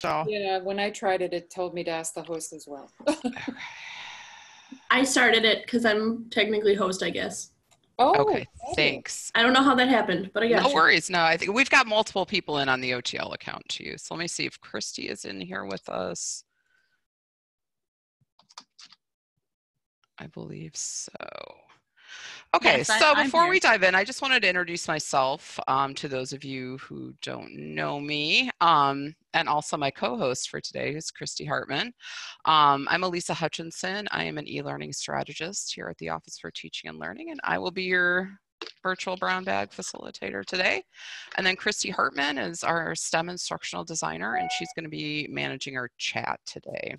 So, Yeah, when I tried it, it told me to ask the host as well. I started it because I'm technically host, I guess. Oh, okay, thanks. I don't know how that happened, but I got No you. worries. No, I think we've got multiple people in on the OTL account too. So let me see if Christy is in here with us. I believe so. Okay, Yes, so I'm before here. we dive in, I just wanted to introduce myself to those of you who don't know me, and also my co-host for today, who's Christy Hartman. I'm Elisa Hutchinson. I am an e-learning strategist here at the Office for Teaching and Learning, and I will be your virtual brown bag facilitator today. And then Christy Hartman is our STEM instructional designer, and she's going to be managing our chat today.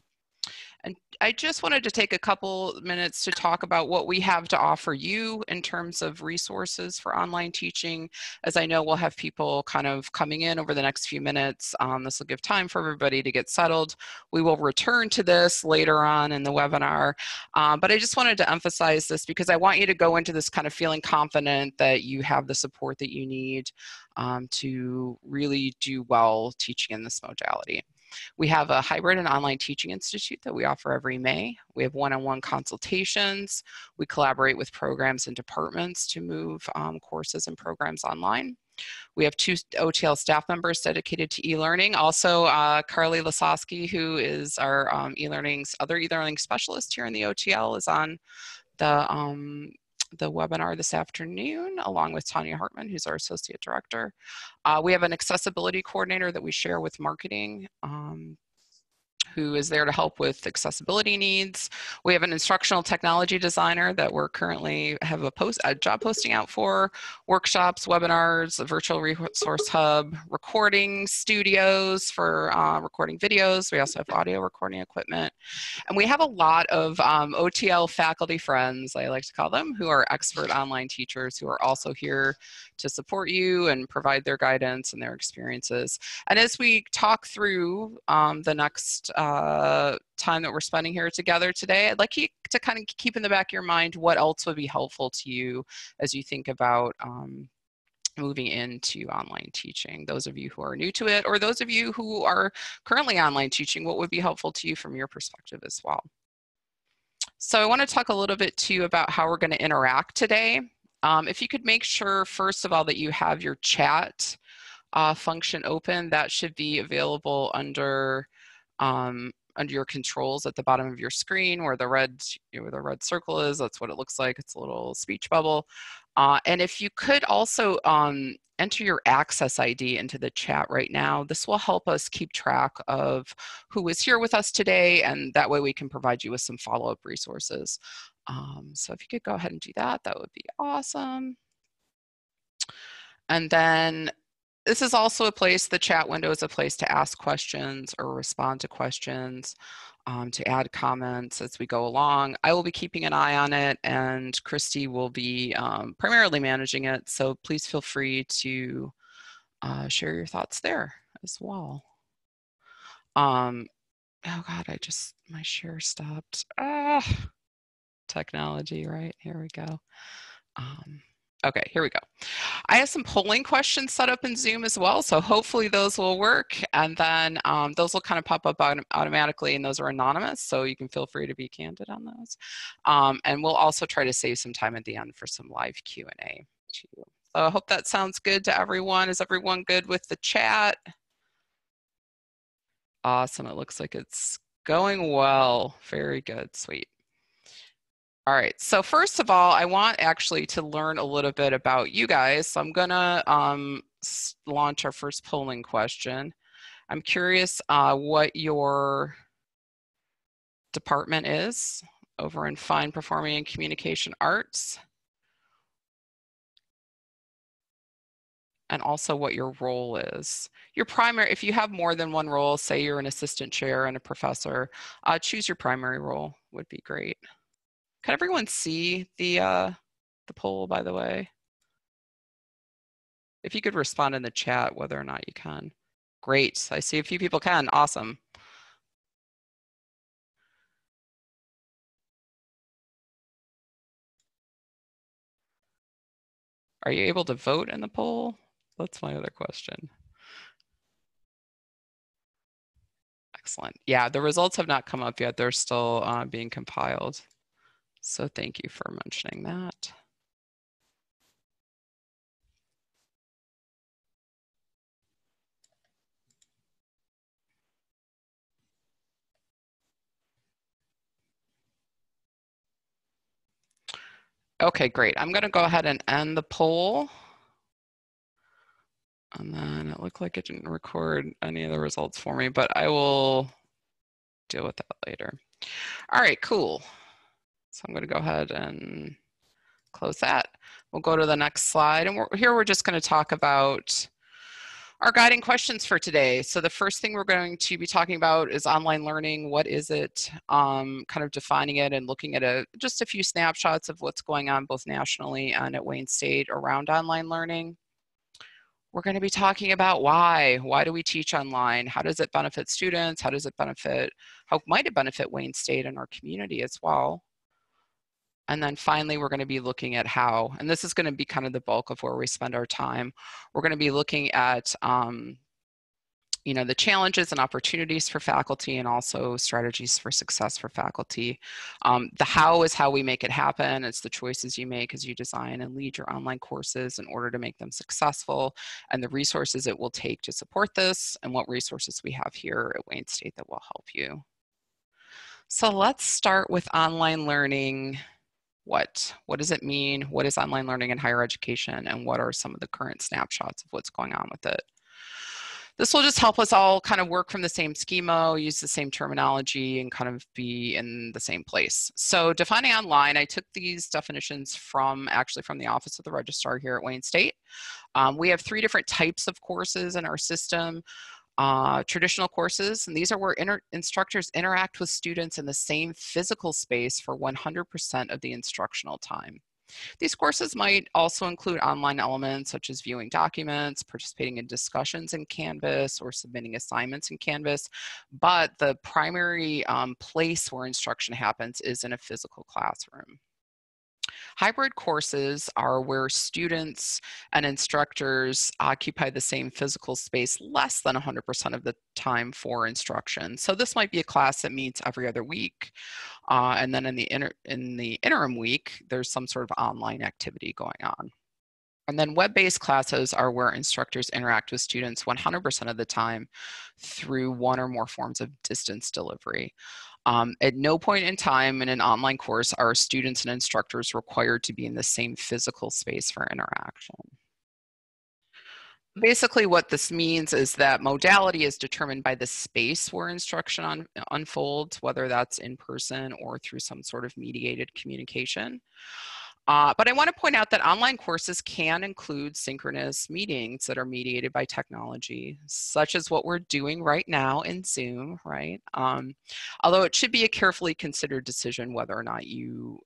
And I just wanted to take a couple minutes to talk about what we have to offer you in terms of resources for online teaching, as I know we'll have people kind of coming in over the next few minutes. This will give time for everybody to get settled. We will return to this later on in the webinar, but I just wanted to emphasize this because I want you to go into this kind of feeling confident that you have the support that you need to really do well teaching in this modality. We have a hybrid and online teaching institute that we offer every May. We have one-on-one consultations. We collaborate with programs and departments to move courses and programs online. We have 2 OTL staff members dedicated to e-learning. Also, Carly Lasowski, who is our other e-learning specialist here in the OTL, is on the webinar this afternoon, along with Tanya Hartman, who's our Associate Director. We have an accessibility coordinator that we share with marketing, who is there to help with accessibility needs. We have an instructional technology designer that we're currently have a job posting out for, workshops, webinars, a virtual resource hub, recording studios for recording videos. We also have audio recording equipment. And we have a lot of OTL faculty friends, I like to call them, who are expert online teachers who are also here to support you and provide their guidance and their experiences. And as we talk through the next time that we're spending here together today, I'd like you to kind of keep in the back of your mind what else would be helpful to you as you think about moving into online teaching. Those of you who are new to it, or those of you who are currently online teaching, what would be helpful to you from your perspective as well. So I want to talk a little bit too about how we're going to interact today. If you could make sure, first of all, that you have your chat function open, that should be available under your controls at the bottom of your screen where the red circle is. That's what it looks like. It's a little speech bubble. And if you could also enter your access ID into the chat right now, this will help us keep track of who is here with us today, and that way we can provide you with some follow-up resources. So if you could go ahead and do that, that would be awesome. And then this is also a place, the chat window is a place to ask questions or respond to questions, to add comments as we go along. I will be keeping an eye on it, and Christy will be primarily managing it. So please feel free to share your thoughts there as well. Oh God, my share stopped. Technology, right? Here we go. Okay, here we go. I have some polling questions set up in Zoom as well, so hopefully those will work, and then those will kind of pop up automatically, and those are anonymous, so you can feel free to be candid on those. And we'll also try to save some time at the end for some live Q&A too. So I hope that sounds good to everyone. Is everyone good with the chat? Awesome, it looks like it's going well. Very good, sweet. All right, so first of all, I want actually to learn a little bit about you guys. So I'm gonna launch our first polling question. I'm curious what your department is over in Fine Performing and Communication Arts, and also what your role is. Your primary, if you have more than one role, say you're an assistant chair and a professor, choose your primary role would be great. Can everyone see the poll, by the way? If you could respond in the chat whether or not you can. Great, I see a few people can, awesome. Are you able to vote in the poll? That's my other question. Excellent. Yeah, the results have not come up yet. They're still being compiled. So thank you for mentioning that. Okay, great. I'm going to go ahead and end the poll. And then it looked like it didn't record any of the results for me, but I will deal with that later. All right, cool. So I'm going to go ahead and close that. We'll go to the next slide. And here we're just going to talk about our guiding questions for today. So the first thing we're going to be talking about is online learning. What is it? Kind of defining it and looking at just a few snapshots of what's going on both nationally and at Wayne State around online learning. We're going to be talking about why. Why do we teach online? How does it benefit students? How might it benefit Wayne State and our community as well? And then finally, we're going to be looking at how, and this is going to be kind of the bulk of where we spend our time. We're going to be looking at, the challenges and opportunities for faculty and also strategies for success for faculty. The how is how we make it happen. It's the choices you make as you design and lead your online courses in order to make them successful, and the resources it will take to support this, and what resources we have here at Wayne State that will help you. So let's start with online learning. What does it mean? What is online learning in higher education? And what are some of the current snapshots of what's going on with it? This will just help us all kind of work from the same schema, use the same terminology, and kind of be in the same place. So defining online, I took these definitions actually from the Office of the Registrar here at Wayne State. We have 3 different types of courses in our system. Traditional courses, and these are where instructors interact with students in the same physical space for 100% of the instructional time. These courses might also include online elements such as viewing documents, participating in discussions in Canvas, or submitting assignments in Canvas, but the primary place where instruction happens is in a physical classroom. Hybrid courses are where students and instructors occupy the same physical space less than 100% of the time for instruction. So this might be a class that meets every other week, and then in the interim week, there's some sort of online activity going on. And then web-based classes are where instructors interact with students 100% of the time through one or more forms of distance delivery. At no point in time in an online course are students and instructors required to be in the same physical space for interaction. Basically, what this means is that modality is determined by the space where instruction unfolds, whether that's in person or through some sort of mediated communication. But I want to point out that online courses can include synchronous meetings that are mediated by technology, such as what we're doing right now in Zoom, right? Although it should be a carefully considered decision whether or not you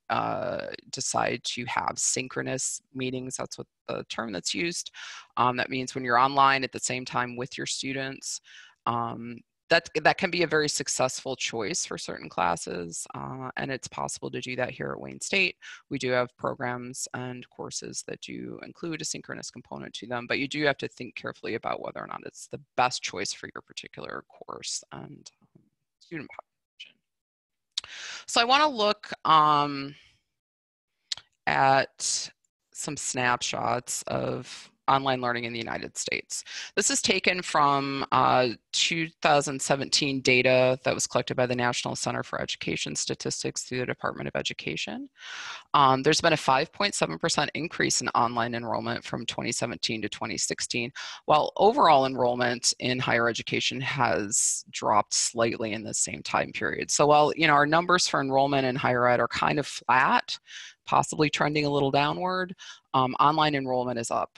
decide to have synchronous meetings. That's what the term that's used. That means when you're online at the same time with your students. That can be a very successful choice for certain classes, and it's possible to do that here at Wayne State. We do have programs and courses that do include a synchronous component to them, but you do have to think carefully about whether or not it's the best choice for your particular course and student population. So I want to look at some snapshots of online learning in the United States. This is taken from 2017 data that was collected by the National Center for Education Statistics through the Department of Education. There's been a 5.7% increase in online enrollment from 2017 to 2016, while overall enrollment in higher education has dropped slightly in the same time period. So while our numbers for enrollment in higher ed are kind of flat, possibly trending a little downward, online enrollment is up.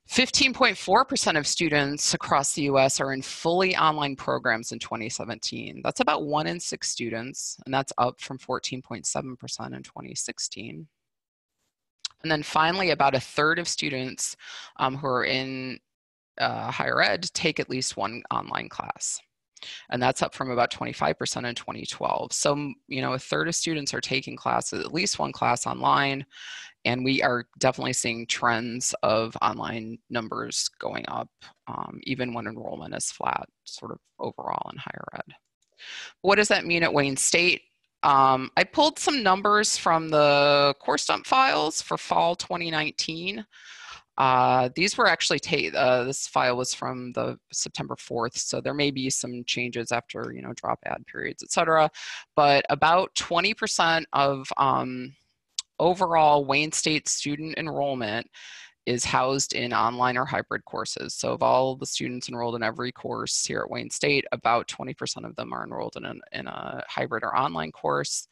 15.4% of students across the US are in fully online programs in 2017. That's about 1 in 6 students, and that's up from 14.7% in 2016. And then finally, about a third of students who are in higher ed take at least one online class. And that's up from about 25% in 2012. So, you know, a third of students are taking classes, at least one class online, and we are definitely seeing trends of online numbers going up, even when enrollment is flat, sort of overall in higher ed. What does that mean at Wayne State? I pulled some numbers from the course dump files for fall 2019. These were actually, this file was from the September 4th, so there may be some changes after, you know, drop add periods, et cetera. But about 20% of overall Wayne State student enrollment is housed in online or hybrid courses. So of all the students enrolled in every course here at Wayne State, about 20% of them are enrolled in a hybrid or online course.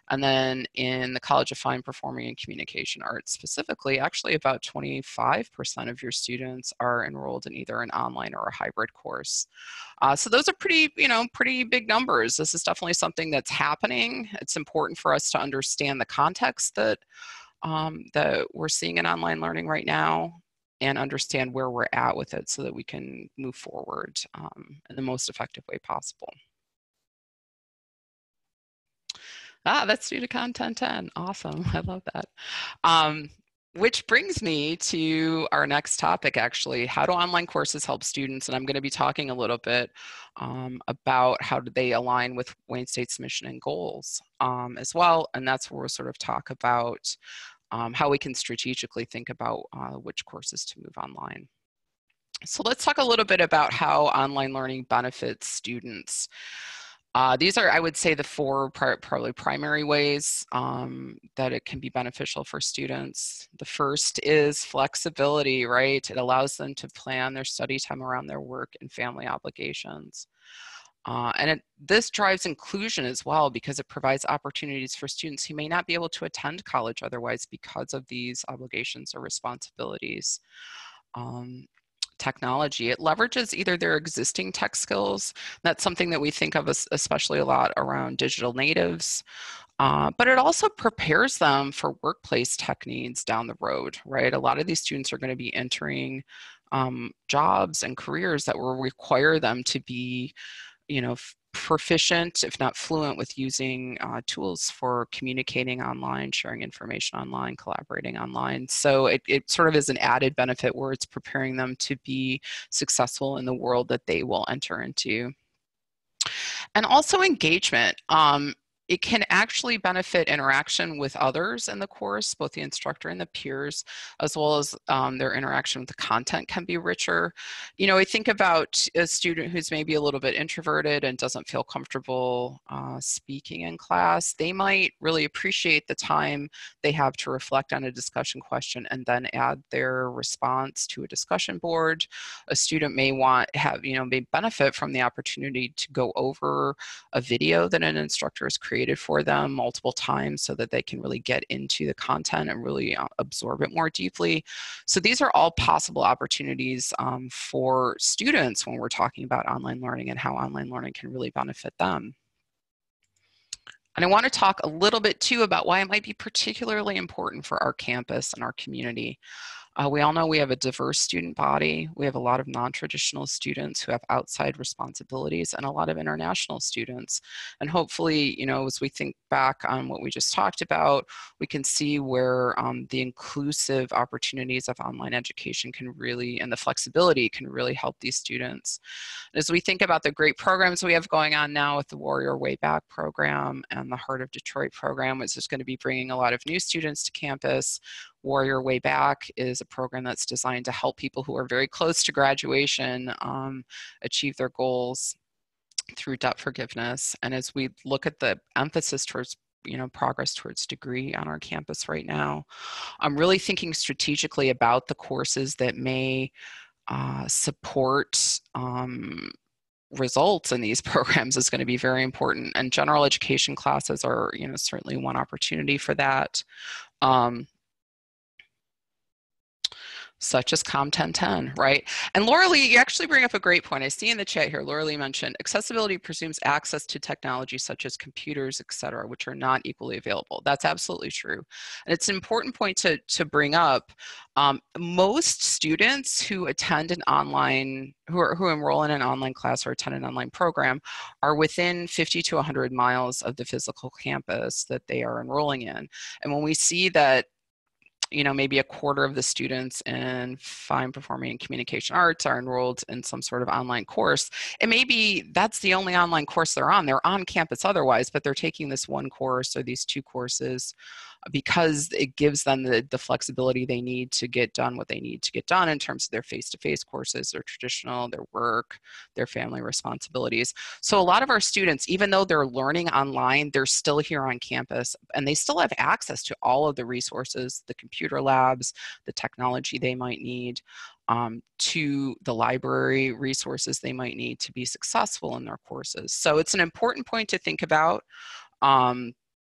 And then in the College of Fine Performing and Communication Arts specifically, actually about 25% of your students are enrolled in either an online or a hybrid course. So those are pretty, you know, pretty big numbers. This is definitely something that's happening. It's important for us to understand the context that that we're seeing in online learning right now and understand where we're at with it so that we can move forward in the most effective way possible. That's due to Content 10. Awesome. I love that. Which brings me to our next topic, actually. How do online courses help students? And I'm going to be talking a little bit about how do they align with Wayne State's mission and goals as well. And that's where we'll sort of talk about how we can strategically think about which courses to move online. So let's talk a little bit about how online learning benefits students. These are, I would say, the four probably primary ways that it can be beneficial for students. The first is flexibility, right? It allows them to plan their study time around their work and family obligations. This drives inclusion as well because it provides opportunities for students who may not be able to attend college otherwise because of these obligations or responsibilities. Technology, it leverages either their existing tech skills. That's something that we think of especially a lot around digital natives, but it also prepares them for workplace tech needs down the road, right? A lot of these students are going to be entering jobs and careers that will require them to be, you know, proficient, if not fluent, with using tools for communicating online, sharing information online, collaborating online. So it sort of is an added benefit where it's preparing them to be successful in the world that they will enter into. And also engagement. It can actually benefit interaction with others in the course, both the instructor and the peers, as well as their interaction with the content can be richer. You know, I think about a student who's maybe a little bit introverted and doesn't feel comfortable speaking in class. They might really appreciate the time they have to reflect on a discussion question and then add their response to a discussion board. A student may may benefit from the opportunity to go over a video that an instructor has created for them multiple times so that they can really get into the content and really absorb it more deeply. So these are all possible opportunities for students when we're talking about online learning and how online learning can really benefit them. And I want to talk a little bit too about why it might be particularly important for our campus and our community. We all know we have a diverse student body. We have a lot of non-traditional students who have outside responsibilities and a lot of international students. And hopefully, you know, as we think back on what we just talked about, we can see where the inclusive opportunities of online education can really, and the flexibility can really help these students. As we think about the great programs we have going on now with the Warrior Way Back program and the Heart of Detroit program, which is going to be bringing a lot of new students to campus. Warrior Way Back is a program that's designed to help people who are very close to graduation achieve their goals through debt forgiveness. And as we look at the emphasis towards, you know, progress towards degree on our campus right now, I'm really thinking strategically about the courses that may support results in these programs is going to be very important. And general education classes are, you know, certainly one opportunity for that. such as COM 1010, right? And Laura Lee, you actually bring up a great point. I see in the chat here, Laura Lee mentioned accessibility presumes access to technology such as computers, et cetera, which are not equally available. That's absolutely true. And it's an important point to bring up. Most students who attend an online, who enroll in an online class or attend an online program are within 50 to 100 miles of the physical campus that they are enrolling in. And when we see that, you know, maybe a quarter of the students in fine performing and communication arts are enrolled in some sort of online course, it may be that's the only online course they're on. They're on campus otherwise, but they're taking this one course or these two courses because it gives them the flexibility they need to get done what they need to get done in terms of their face-to-face courses, their traditional, their work, their family responsibilities. So a lot of our students, even though they're learning online, they're still here on campus and they still have access to all of the resources, the computer labs, the technology they might need, to the library resources they might need to be successful in their courses. So it's an important point to think about.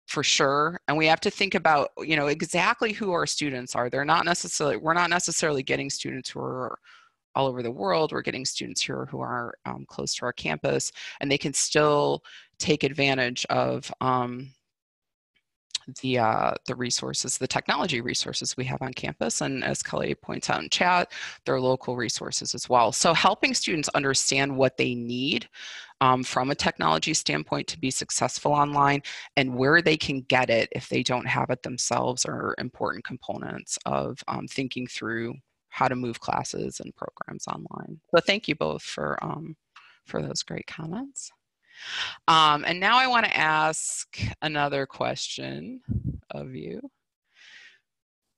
For sure. And we have to think about, you know, exactly who our students are. We're not necessarily getting students who are all over the world. We're getting students here who are close to our campus, and they can still take advantage of the resources, the technology resources we have on campus. And as Kelly points out in chat, they're local resources as well. So helping students understand what they need from a technology standpoint to be successful online and where they can get it if they don't have it themselves are important components of thinking through how to move classes and programs online. So thank you both for those great comments. And now I want to ask another question of you.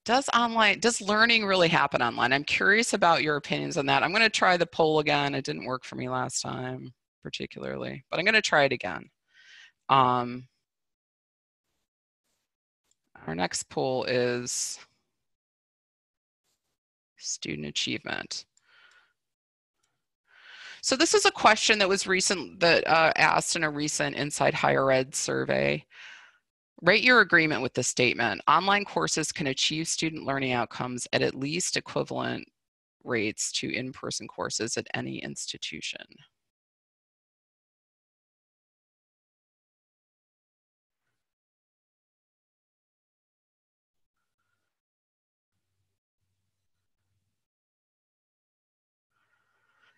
Does learning really happen online? I'm curious about your opinions on that. I'm going to try the poll again. It didn't work for me last time particularly, but I'm going to try it again. Our next poll is student achievement. So this is a question that was asked in a recent Inside Higher Ed survey. Rate your agreement with the statement. Online courses can achieve student learning outcomes at least equivalent rates to in-person courses at any institution.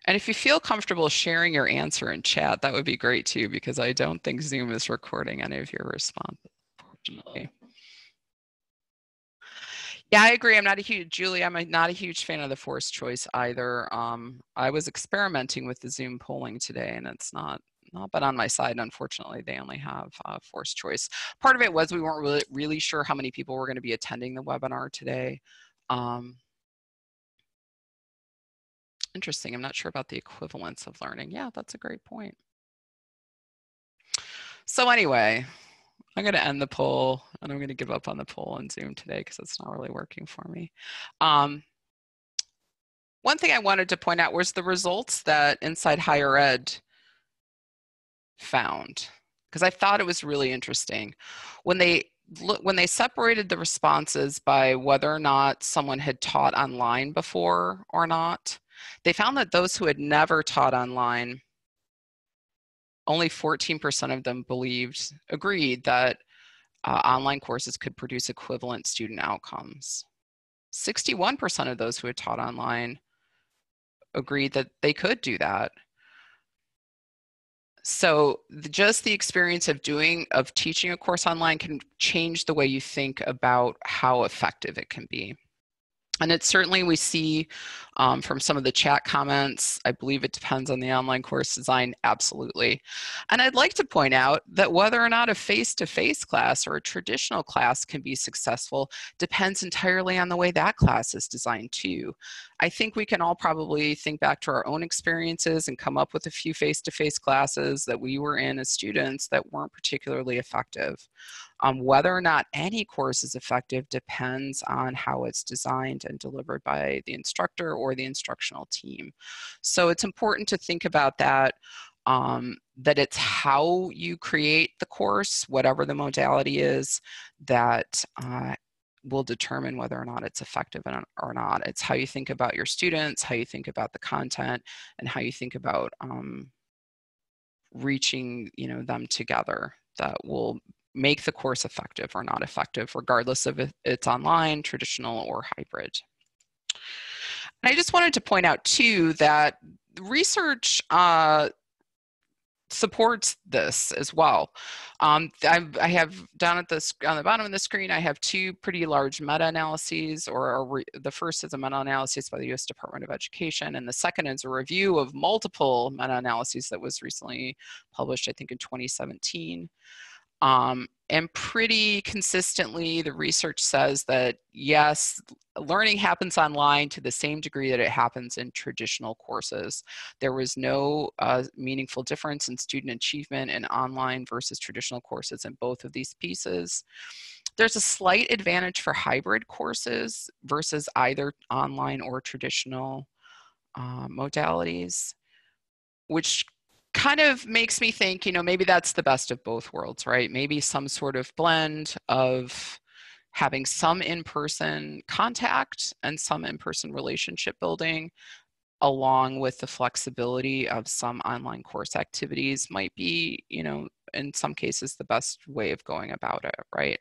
And if you feel comfortable sharing your answer in chat, that would be great too, because I don't think Zoom is recording any of your responses, unfortunately. Yeah, I agree. Julie, I'm not a huge fan of the forced choice either. I was experimenting with the Zoom polling today and it's not been on my side. Unfortunately, they only have forced choice. Part of it was we weren't really sure how many people were going to be attending the webinar today. Interesting. I'm not sure about the equivalence of learning. Yeah, that's a great point. So anyway, I'm going to end the poll and I'm going to give up on the poll on Zoom today because it's not really working for me. One thing I wanted to point out was the results that Inside Higher Ed found, because I thought it was really interesting. When they separated the responses by whether or not someone had taught online before or not, they found that those who had never taught online, only 14% of them agreed that online courses could produce equivalent student outcomes. 61% of those who had taught online agreed that they could do that. So just the experience of teaching a course online can change the way you think about how effective it can be. And it's certainly, we see from some of the chat comments, I believe it depends on the online course design, absolutely. And I'd like to point out that whether or not a face-to-face class or a traditional class can be successful depends entirely on the way that class is designed too. I think we can all probably think back to our own experiences and come up with a few face-to-face classes that we were in as students that weren't particularly effective. Whether or not any course is effective depends on how it's designed and delivered by the instructor or the instructional team. So it's important to think about that, that it's how you create the course, whatever the modality is, that will determine whether or not it's effective or not. It's how you think about your students, how you think about the content, and how you think about reaching, them together that will make the course effective or not effective, regardless of if it's online, traditional, or hybrid. And I just wanted to point out too that research supports this as well. I have down at on the bottom of the screen, I have two pretty large meta-analyses, the first is a meta-analysis by the U.S. Department of Education, and the second is a review of multiple meta-analyses that was recently published, I think in 2017. And pretty consistently, the research says that yes, learning happens online to the same degree that it happens in traditional courses. There was no meaningful difference in student achievement in online versus traditional courses in both of these pieces. There's a slight advantage for hybrid courses versus either online or traditional modalities, which kind of makes me think, maybe that's the best of both worlds, right? Maybe some sort of blend of having some in-person contact and some in-person relationship building, along with the flexibility of some online course activities might be, in some cases, the best way of going about it, right?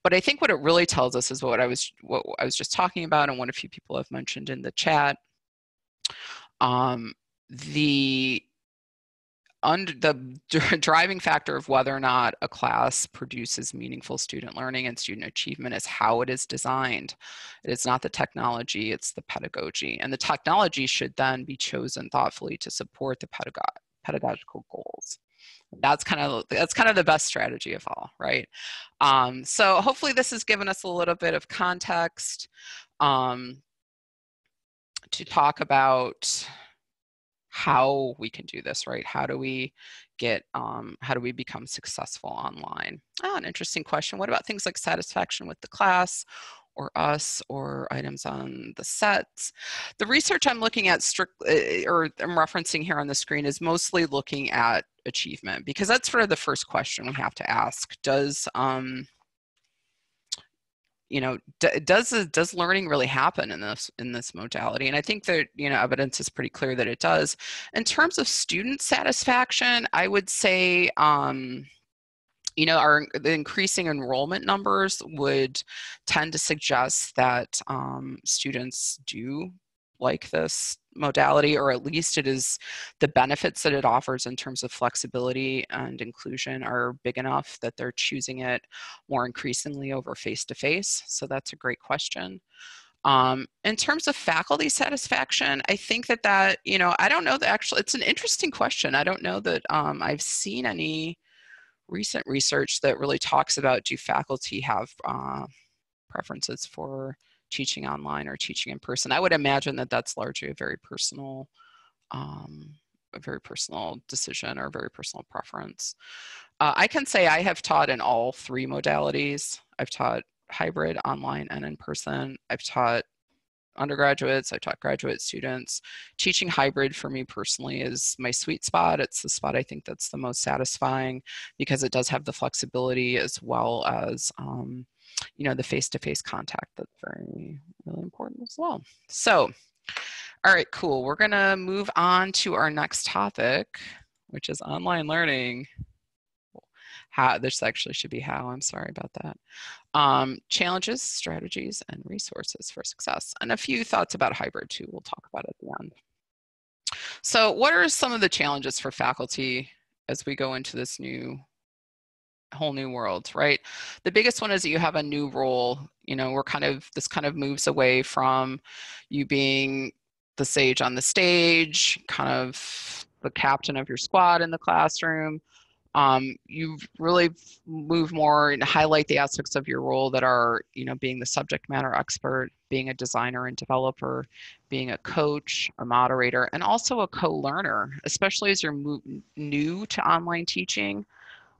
But I think what it really tells us is what I was just talking about, and what a few people have mentioned in the chat. The driving factor of whether or not a class produces meaningful student learning and student achievement is how it is designed. It is not the technology, it's the pedagogy. And the technology should then be chosen thoughtfully to support the pedagogical goals. That's kind of the best strategy of all, right? So hopefully this has given us a little bit of context to talk about how we can do this, right? How do we become successful online? An interesting question. What about things like satisfaction with the class or us or items on the sets? The research I'm looking at or I'm referencing here on the screen is mostly looking at achievement, because that's sort of the first question we have to ask. Does does learning really happen in this modality? And I think that, evidence is pretty clear that it does. In terms of student satisfaction, I would say, the increasing enrollment numbers would tend to suggest that students do like this modality, or at least the benefits that it offers in terms of flexibility and inclusion are big enough that they're choosing it more increasingly over face-to-face. So that's a great question. In terms of faculty satisfaction, I think that I don't know that actually, it's an interesting question. I don't know that I've seen any recent research that really talks about, do faculty have preferences for teaching online or teaching in person? I would imagine that that's largely a very personal decision or a very personal preference. I can say I have taught in all three modalities. I've taught hybrid, online, and in person. I've taught undergraduates, I taught graduate students. Teaching hybrid for me personally is my sweet spot. It's the spot I think that's the most satisfying, because it does have the flexibility as well as the face-to-face contact that's really important as well. So, all right, cool. We're gonna move on to our next topic, which is online learning. This actually should be how, I'm sorry about that. Challenges, strategies, and resources for success. And a few thoughts about hybrid too, we'll talk about at the end. So what are some of the challenges for faculty as we go into this whole new world, right? The biggest one is that you have a new role. This kind of moves away from you being the sage on the stage, kind of the captain of your squad in the classroom. You really move more and highlight the aspects of your role that are, being the subject matter expert, being a designer and developer, being a coach, a moderator, and also a co-learner, especially as you're new to online teaching.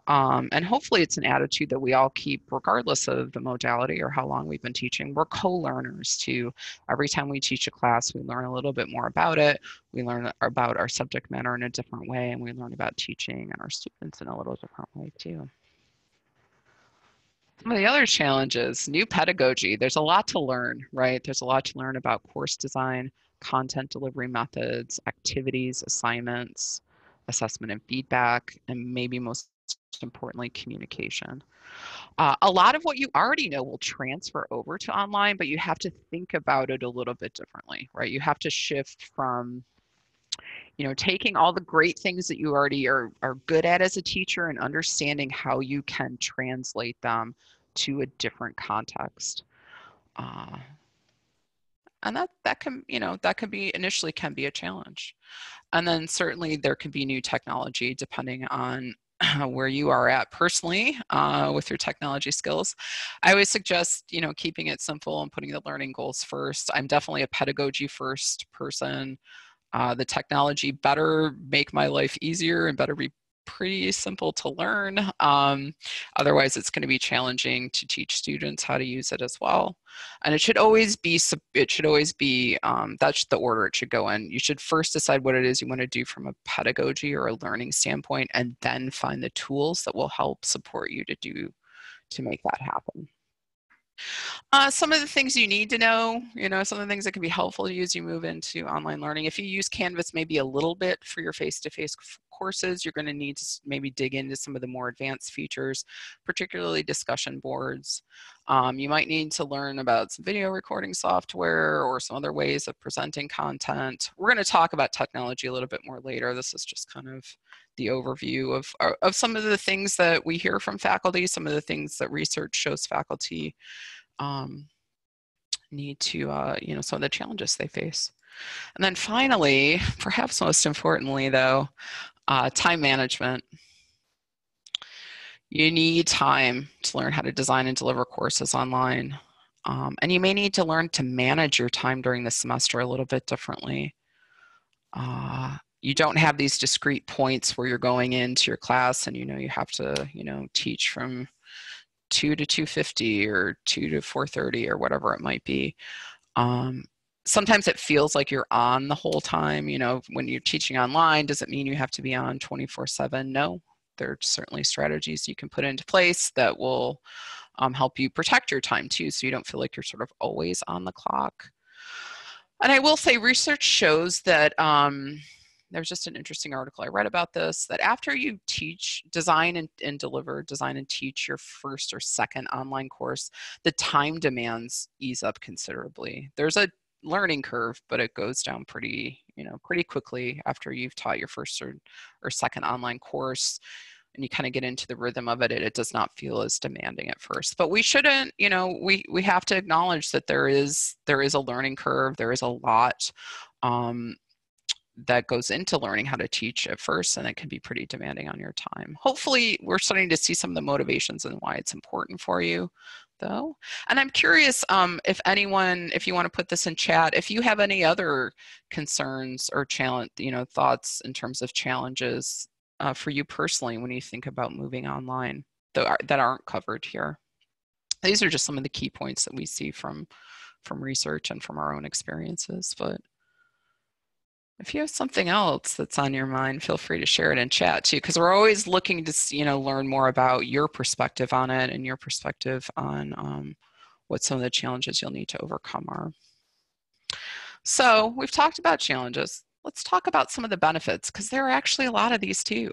And hopefully it's an attitude that we all keep regardless of the modality or how long we've been teaching. We're co-learners too. Every time we teach a class, we learn a little bit more about it. We learn about our subject matter in a different way, and we learn about teaching and our students in a little different way too. Some of the other challenges, new pedagogy. There's a lot to learn, right? There's a lot to learn about course design, content delivery methods, activities, assignments, assessment and feedback, and maybe most importantly, communication. A lot of what you already know will transfer over to online, but you have to think about it a little bit differently, right? You have to shift from taking all the great things that you already are good at as a teacher and understanding how you can translate them to a different context. And that can, that can be initially can be a challenge. And then certainly there can be new technology depending on where you are at personally with your technology skills. I always suggest, keeping it simple and putting the learning goals first. I'm definitely a pedagogy first person. The technology better make my life easier and better be pretty simple to learn. Otherwise, it's going to be challenging to teach students how to use it as well. And it should always be, that's the order it should go in. You should first decide what it is you want to do from a pedagogy or a learning standpoint, and then find the tools that will help support you to make that happen. Some of the things you need to know, some of the things that can be helpful to you as you move into online learning. If you use Canvas maybe a little bit for your face-to-face courses, you're going to need to maybe dig into some of the more advanced features, particularly discussion boards. You might need to learn about some video recording software or some other ways of presenting content. We're going to talk about technology a little bit more later. This is just kind of the overview of some of the things that we hear from faculty, some of the things that research shows faculty need to, some of the challenges they face. And then finally, perhaps most importantly though, time management. You need time to learn how to design and deliver courses online. And you may need to learn to manage your time during the semester a little bit differently. You don't have these discrete points where you're going into your class and you have to, teach from 2 to 2:50 or 2 to 4:30 or whatever it might be. Sometimes it feels like you're on the whole time. When you're teaching online, does it mean you have to be on 24/7? No. There are certainly strategies you can put into place that will help you protect your time too, so you don't feel like you're sort of always on the clock. And I will say research shows that there's just an interesting article I read about this, that after you teach, design and teach your first or second online course, the time demands ease up considerably. There's a learning curve, but it goes down pretty quickly after you've taught your first or second online course and you kind of get into the rhythm of it. It does not feel as demanding at first. But we shouldn't, we have to acknowledge that there is a learning curve. There is a lot that goes into learning how to teach at first, and it can be pretty demanding on your time. Hopefully we're starting to see some of the motivations and why it's important for you though. And I'm curious if you want to put this in chat, if you have any other concerns or thoughts in terms of challenges for you personally when you think about moving online that aren't covered here. These are just some of the key points that we see from research and from our own experiences, but if you have something else that's on your mind, feel free to share it in chat too, because we're always looking to learn more about your perspective on it and your perspective on what some of the challenges you'll need to overcome are. So we've talked about challenges. Let's talk about some of the benefits, because there are actually a lot of these too.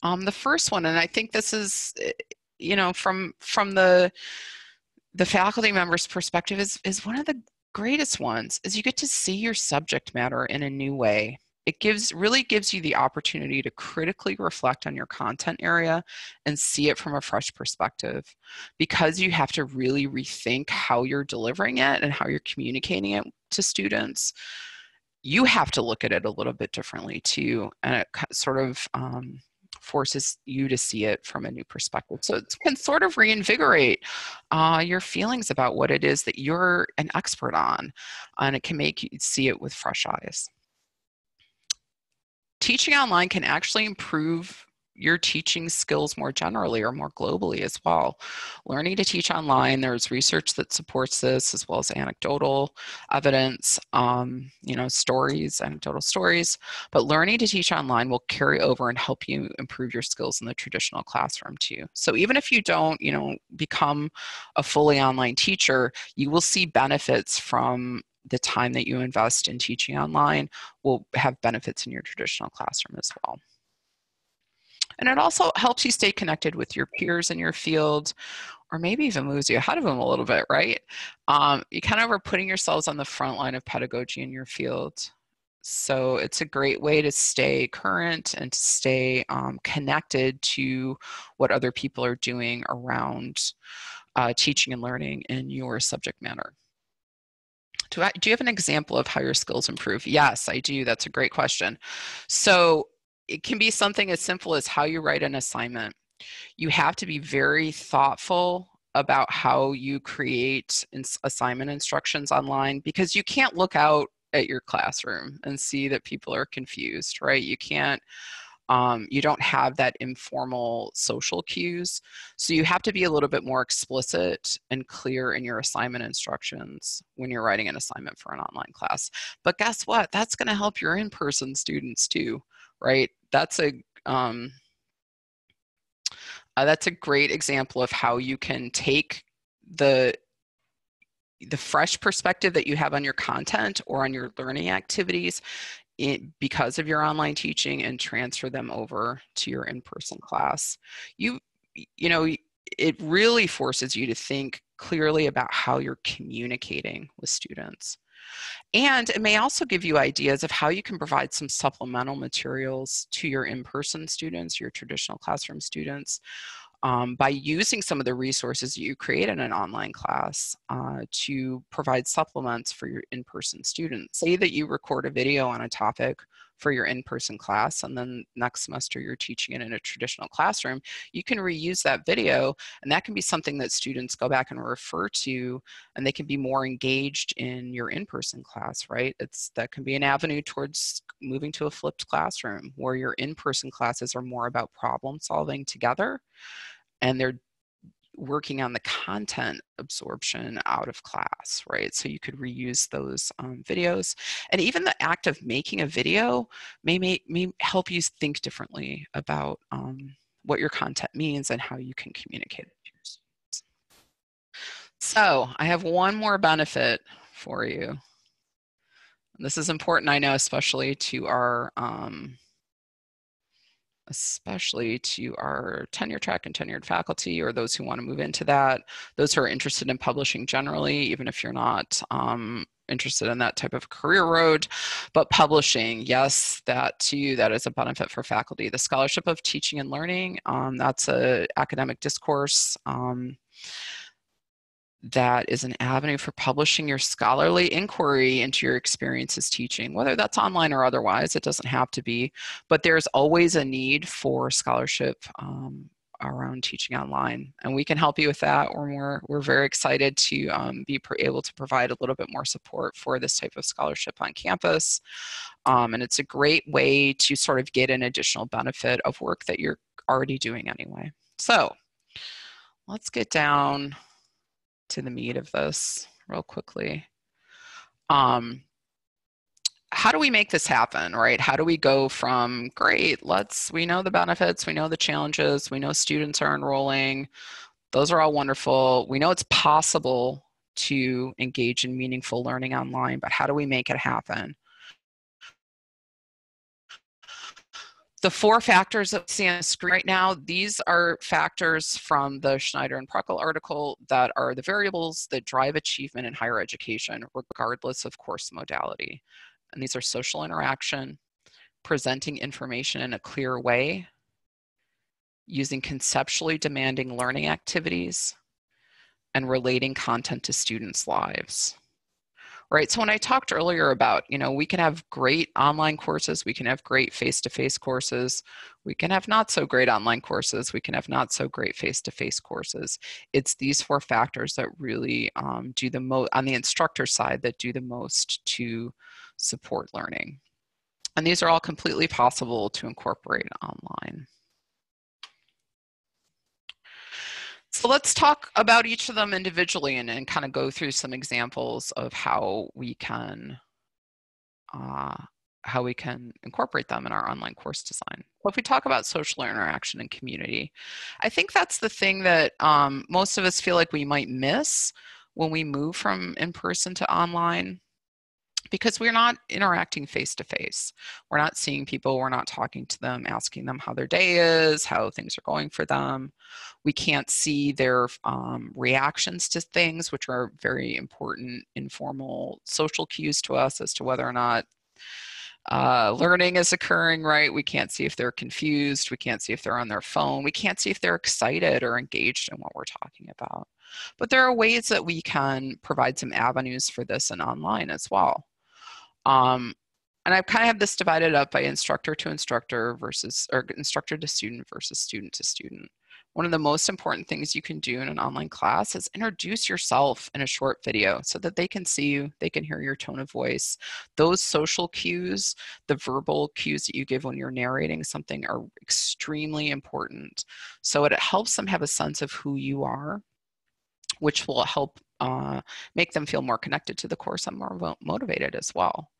The first one, and I think this is, from the faculty member's perspective, is one of the greatest ones, is you get to see your subject matter in a new way. It really gives you the opportunity to critically reflect on your content area and see it from a fresh perspective, because you have to really rethink how you're delivering it and how you're communicating it to students. You have to look at it a little bit differently too, and it sort of forces you to see it from a new perspective. So it can sort of reinvigorate your feelings about what it is that you're an expert on, and it can make you see it with fresh eyes. Teaching online can actually improve your teaching skills more generally or more globally as well. Learning to teach online, there's research that supports this, as well as anecdotal evidence, stories, anecdotal stories. But learning to teach online will carry over and help you improve your skills in the traditional classroom too. So even if you don't, become a fully online teacher, you will see benefits from the time that you invest in teaching online will have benefits in your traditional classroom as well. And it also helps you stay connected with your peers in your field, or maybe even moves you ahead of them a little bit, right? You kind of are putting yourselves on the front line of pedagogy in your field. So it's a great way to stay current and to stay connected to what other people are doing around teaching and learning in your subject matter. Do you have an example of how your skills improve? Yes, I do. That's a great question. So it can be something as simple as how you write an assignment. You have to be very thoughtful about how you create assignment instructions online, because you can't look out at your classroom and see that people are confused, right? You can't. You don't have that informal social cues. So you have to be a little bit more explicit and clear in your assignment instructions when you're writing an assignment for an online class. But guess what? That's going to help your in-person students too, right? That's a great example of how you can take the fresh perspective that you have on your content or on your learning activities because of your online teaching and transfer them over to your in-person class. It really forces you to think clearly about how you're communicating with students. And it may also give you ideas of how you can provide some supplemental materials to your in-person students, your traditional classroom students, by using some of the resources that you create in an online class to provide supplements for your in-person students. Say that you record a video on a topic for your in-person class, and then next semester you're teaching it in a traditional classroom. You can reuse that video, and that can be something that students go back and refer to, and they can be more engaged in your in-person class, right? That can be an avenue towards moving to a flipped classroom where your in-person classes are more about problem solving together, and they're working on the content absorption out of class, right? So you could reuse those videos. And even the act of making a video may help you think differently about what your content means and how you can communicate it to your students. So I have one more benefit for you. This is important, I know, especially to our tenure track and tenured faculty, or those who want to move into that, those who are interested in publishing generally, even if you're not interested in that type of career road. But publishing, yes, that too, that is a benefit for faculty. The Scholarship of Teaching and Learning, that's an academic discourse that is an avenue for publishing your scholarly inquiry into your experiences teaching, whether that's online or otherwise. It doesn't have to be, but there's always a need for scholarship around teaching online, and we can help you with that. We're very excited to be able to provide a little bit more support for this type of scholarship on campus, and it's a great way to sort of get an additional benefit of work that you're already doing anyway. So let's get down to the meat of this real quickly. How do we make this happen, right? How do we go from, great, we know the benefits, we know the challenges, we know students are enrolling, those are all wonderful. We know it's possible to engage in meaningful learning online, but how do we make it happen? The 4 factors that we see on the screen right now, these are factors from the Schneider and Pruckel article that are the variables that drive achievement in higher education, regardless of course modality. And these are social interaction, presenting information in a clear way, using conceptually demanding learning activities, and relating content to students' lives. Right, so when I talked earlier about, we can have great online courses, we can have great face-to-face courses, we can have not so great online courses, we can have not so great face-to-face courses. It's these 4 factors that really do the most, on the instructor side, that do the most to support learning. And these are all completely possible to incorporate online. So let's talk about each of them individually and kind of go through some examples of how we can incorporate them in our online course design. So if we talk about social interaction and community, I think that's the thing that most of us feel like we might miss when we move from in-person to online, because we're not interacting face-to-face. We're not seeing people, we're not talking to them, asking them how their day is, how things are going for them. We can't see their reactions to things, which are very important informal social cues to us as to whether or not learning is occurring, right? We can't see if they're confused. We can't see if they're on their phone. We can't see if they're excited or engaged in what we're talking about. But there are ways that we can provide some avenues for this in online as well. And I kind of have this divided up by instructor to instructor versus, or instructor to student versus student to student. One of the most important things you can do in an online class is introduce yourself in a short video so that they can see you, they can hear your tone of voice. Those social cues, the verbal cues that you give when you're narrating something, are extremely important. So it helps them have a sense of who you are, which will help make them feel more connected to the course and more motivated as well.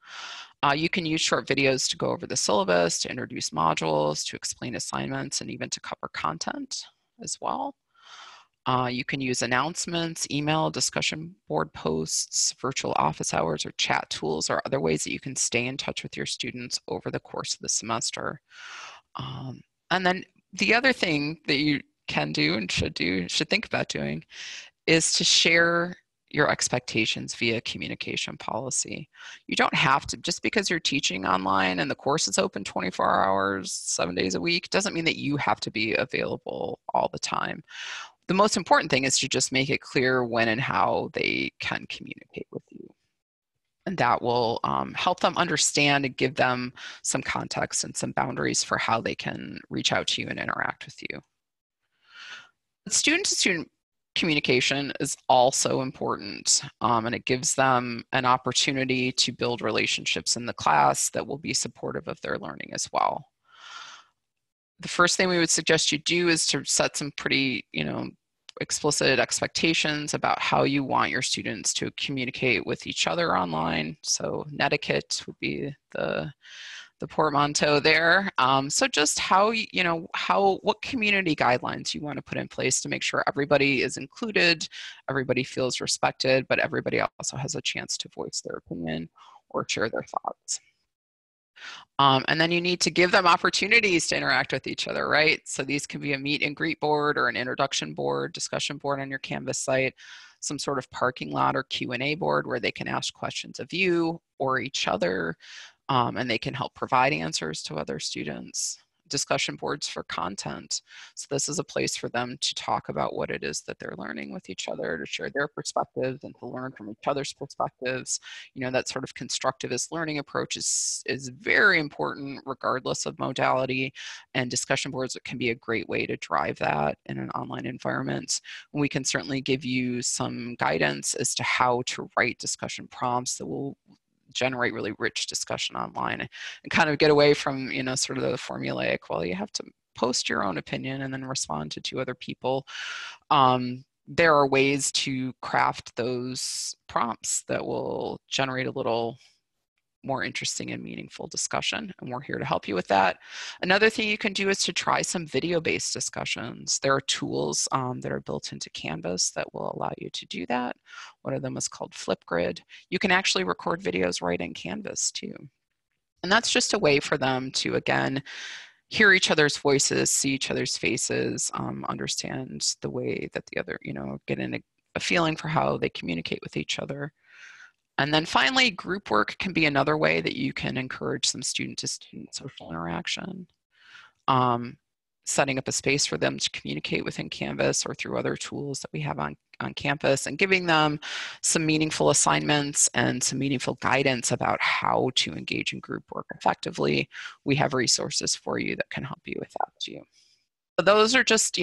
You can use short videos to go over the syllabus, to introduce modules, to explain assignments, and even to cover content as well. You can use announcements, email, discussion board posts, virtual office hours, or chat tools, or other ways that you can stay in touch with your students over the course of the semester. And then the other thing that you can do and should think about doing is to share your expectations via communication policy. You don't have to, just because you're teaching online and the course is open 24 hours, 7 days a week, doesn't mean that you have to be available all the time. The most important thing is to just make it clear when and how they can communicate with you. And that will help them understand and give them some context and some boundaries for how they can reach out to you and interact with you. Student-to-student communication is also important, and it gives them an opportunity to build relationships in the class that will be supportive of their learning as well. The first thing we would suggest you do is to set some pretty, explicit expectations about how you want your students to communicate with each other online. So netiquette would be the portmanteau there. So just what community guidelines you want to put in place to make sure everybody is included, everybody feels respected, but everybody also has a chance to voice their opinion or share their thoughts. And then you need to give them opportunities to interact with each other, right? So these can be a meet and greet board or an introduction board, discussion board on your Canvas site, some sort of parking lot or Q&A board where they can ask questions of you or each other. And they can help provide answers to other students. Discussion boards for content. So this is a place for them to talk about what it is that they're learning with each other, to share their perspectives and to learn from each other's perspectives. That sort of constructivist learning approach is very important regardless of modality, and discussion boards can be a great way to drive that in an online environment. And we can certainly give you some guidance as to how to write discussion prompts that will generate really rich discussion online and kind of get away from, sort of the formulaic, well, you have to post your own opinion and then respond to two other people. There are ways to craft those prompts that will generate a little more interesting and meaningful discussion, and we're here to help you with that. Another thing you can do is to try some video-based discussions. There are tools that are built into Canvas that will allow you to do that. One of them is called Flipgrid. You can actually record videos right in Canvas too. And that's just a way for them to, again, hear each other's voices, see each other's faces, understand the way that the other, get in a feeling for how they communicate with each other. And then finally, group work can be another way that you can encourage some student-to-student social interaction. Setting up a space for them to communicate within Canvas or through other tools that we have on campus, and giving them some meaningful assignments and some meaningful guidance about how to engage in group work effectively. We have resources for you that can help you with that too. So those are just,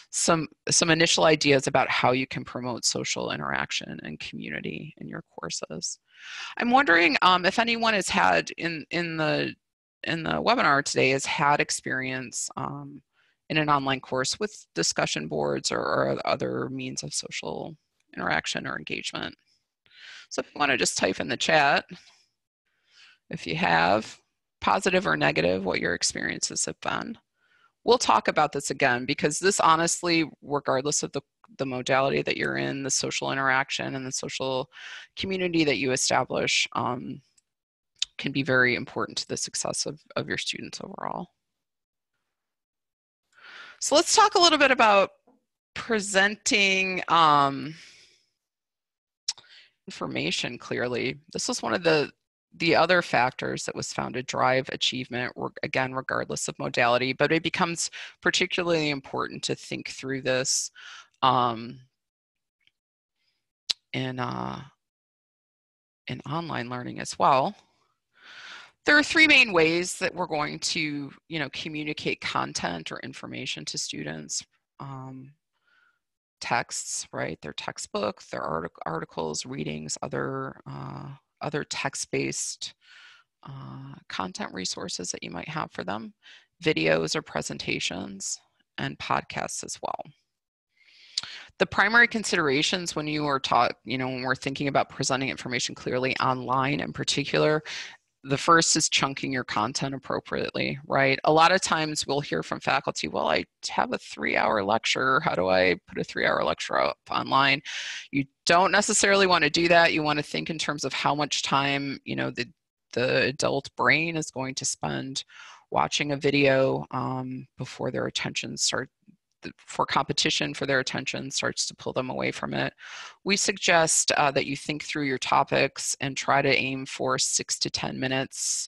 some initial ideas about how you can promote social interaction and community in your courses. I'm wondering if anyone has had in the webinar today has had experience in an online course with discussion boards or other means of social interaction or engagement. So if you want to just type in the chat, if you have, positive or negative, what your experiences have been. We'll talk about this again, because this honestly, regardless of the modality that you're in, the social interaction and the social community that you establish can be very important to the success of your students overall. So let's talk a little bit about presenting information clearly. This was one of the other factors that was found to drive achievement, again, regardless of modality, but it becomes particularly important to think through this in online learning as well. There are three main ways that we're going to, communicate content or information to students. Texts, right? Their textbook, their articles, readings, other text-based content resources that you might have for them, videos or presentations, and podcasts as well. The primary considerations when you are taught, when we're thinking about presenting information clearly online in particular, the first is chunking your content appropriately, right? A lot of times we'll hear from faculty, well, I have a 3-hour lecture. How do I put a 3-hour lecture up online? You don't necessarily want to do that. You want to think in terms of how much time, the adult brain is going to spend watching a video before their attention for competition for their attention starts to pull them away from it. We suggest that you think through your topics and try to aim for 6 to 10 minutes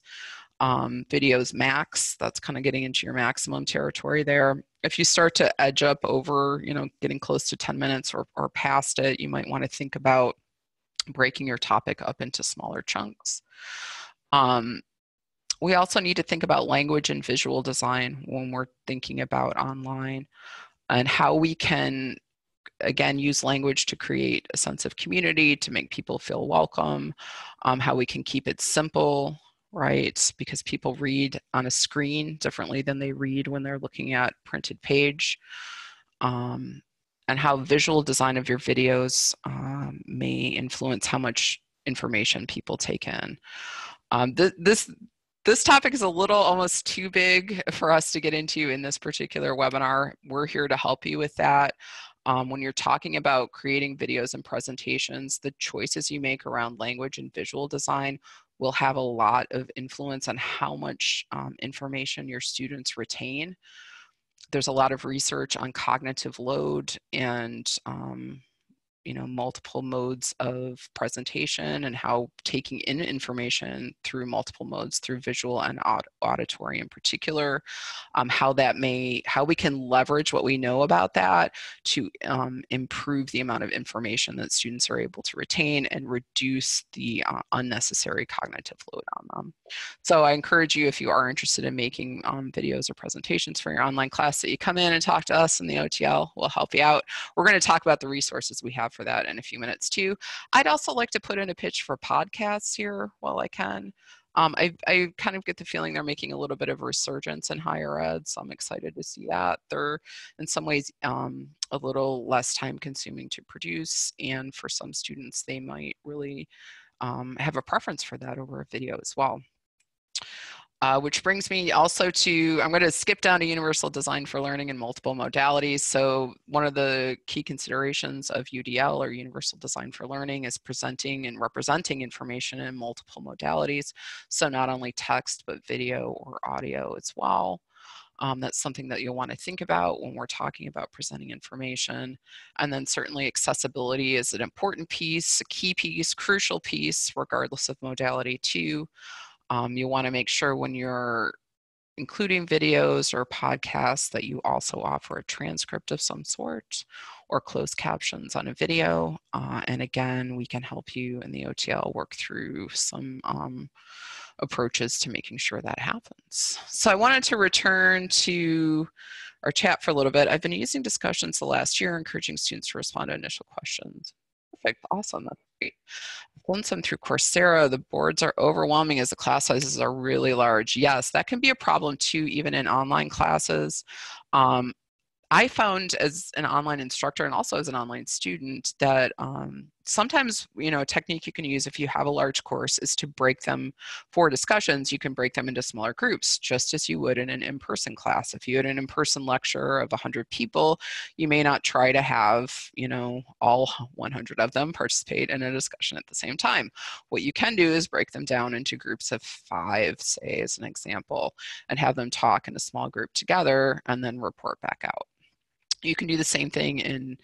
videos max. That's kind of getting into your maximum territory there. If you start to edge up over, getting close to 10 minutes or past it, you might want to think about breaking your topic up into smaller chunks. We also need to think about language and visual design when we're thinking about online, and how we can, again, use language to create a sense of community, to make people feel welcome, how we can keep it simple, right? Because people read on a screen differently than they read when they're looking at printed page, and how visual design of your videos may influence how much information people take in. This topic is a little almost too big for us to get into in this particular webinar. We're here to help you with that. When you're talking about creating videos and presentations, the choices you make around language and visual design will have a lot of influence on how much information your students retain. There's a lot of research on cognitive load and multiple modes of presentation, and how taking in information through multiple modes, through visual and auditory in particular, how we can leverage what we know about that to improve the amount of information that students are able to retain and reduce the unnecessary cognitive load on them. So I encourage you, if you are interested in making videos or presentations for your online class, that you come in and talk to us in the OTL. We'll help you out. We're going to talk about the resources we have for that in a few minutes too. I'd also like to put in a pitch for podcasts here while I can. I kind of get the feeling they're making a little bit of a resurgence in higher ed, so I'm excited to see that. They're in some ways a little less time consuming to produce, and for some students they might really have a preference for that over a video as well. Which brings me also to, I'm going to skip down to universal design for learning in multiple modalities. So one of the key considerations of UDL, or universal design for learning, is presenting and representing information in multiple modalities. So not only text, but video or audio as well. That's something that you'll want to think about when we're talking about presenting information. And then certainly accessibility is an important piece, a key piece, crucial piece, regardless of modality too. You want to make sure when you're including videos or podcasts that you also offer a transcript of some sort or closed captions on a video. And again, we can help you in the OTL work through some approaches to making sure that happens. So I wanted to return to our chat for a little bit. I've been using discussions the last year, encouraging students to respond to initial questions. Perfect, awesome, that's great. done some through Coursera. The boards are overwhelming as the class sizes are really large. Yes, that can be a problem too, even in online classes. I found as an online instructor and also as an online student that sometimes, a technique you can use if you have a large course is to break them for discussions. You can break them into smaller groups, just as you would in an in-person class. If you had an in-person lecture of 100 people, you may not try to have, all 100 of them participate in a discussion at the same time. What you can do is break them down into groups of 5, say, as an example, and have them talk in a small group together and then report back out. You can do the same thing in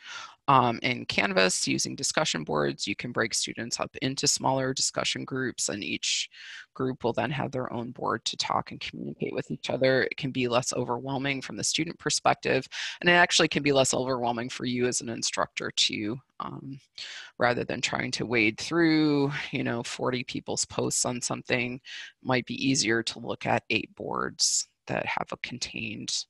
Canvas using discussion boards. You can break students up into smaller discussion groups, and each group will then have their own board to talk and communicate with each other. It can be less overwhelming from the student perspective, and it actually can be less overwhelming for you as an instructor too, rather than trying to wade through 40 people's posts on something. It might be easier to look at 8 boards that have a contained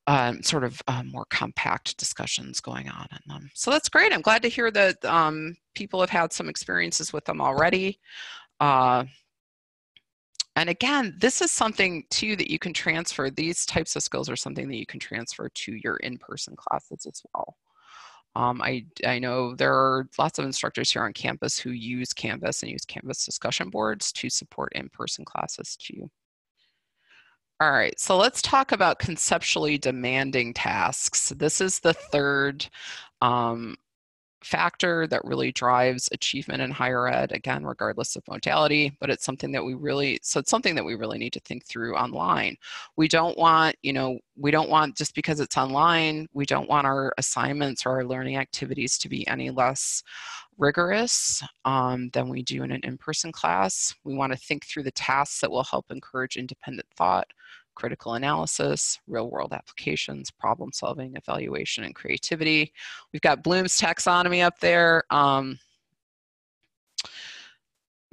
more compact discussions going on in them. So that's great. I'm glad to hear that people have had some experiences with them already. And again, this is something too that you can transfer. These types of skills are something that you can transfer to your in-person classes as well. I know there are lots of instructors here on campus who use Canvas and use Canvas discussion boards to support in-person classes too. All right, so let's talk about conceptually demanding tasks. This is the third factor that really drives achievement in higher ed, again, regardless of modality, but it's something that we really need to think through online. We don't want, just because it's online, we don't want our assignments or our learning activities to be any less rigorous than we do in an in-person class. We want to think through the tasks that will help encourage independent thought, critical analysis, real-world applications, problem solving, evaluation, and creativity. We've got Bloom's taxonomy up there.